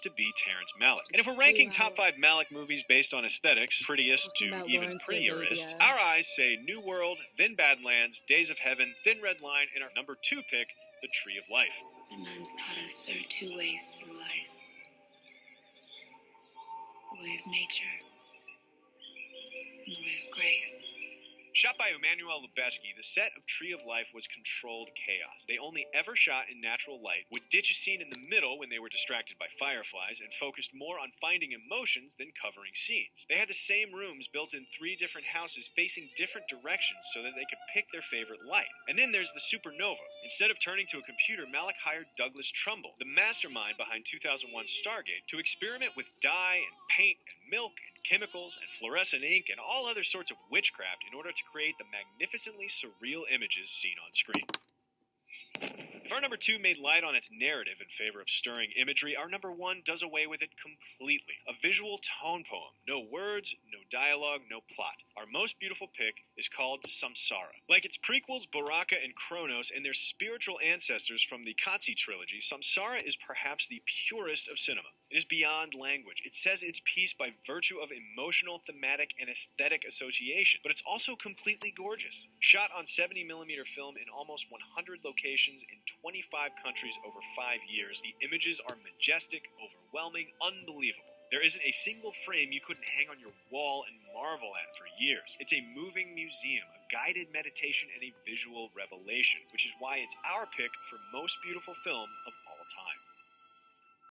to be Terrence Malick. And if we're ranking top 5 Malick movies based on aesthetics, prettiest to even prettiest, our eyes say New World, then Badlands, Days of Heaven, Thin Red Line, and our number 2 pick, The Tree of Life. The nuns taught us there are 2 ways through life. The way of nature and the way of grace. Shot by Emmanuel Lubezki, the set of Tree of Life was controlled chaos. They only ever shot in natural light, would ditch a scene in the middle when they were distracted by fireflies, and focused more on finding emotions than covering scenes. They had the same rooms built in 3 different houses facing different directions so that they could pick their favorite light. And then there's the supernova. Instead of turning to a computer, Malick hired Douglas Trumbull, the mastermind behind 2001's Stargate, to experiment with dye and paint and milk and chemicals and fluorescent ink and all other sorts of witchcraft in order to create the magnificently surreal images seen on screen. If our number 2 made light on its narrative in favor of stirring imagery, our number 1 does away with it completely. A visual tone poem. No words, no dialogue, no plot. Our most beautiful pick is called Samsara. Like its prequels Baraka and Kronos and their spiritual ancestors from the Katsi trilogy, Samsara is perhaps the purest of cinema. It is beyond language. It says its piece by virtue of emotional, thematic, and aesthetic association, but it's also completely gorgeous. Shot on 70mm film in almost 100 locations in 25 countries over 5 years, the images are majestic, overwhelming, unbelievable. There isn't a single frame you couldn't hang on your wall and marvel at for years. It's a moving museum, a guided meditation, and a visual revelation, which is why it's our pick for most beautiful film of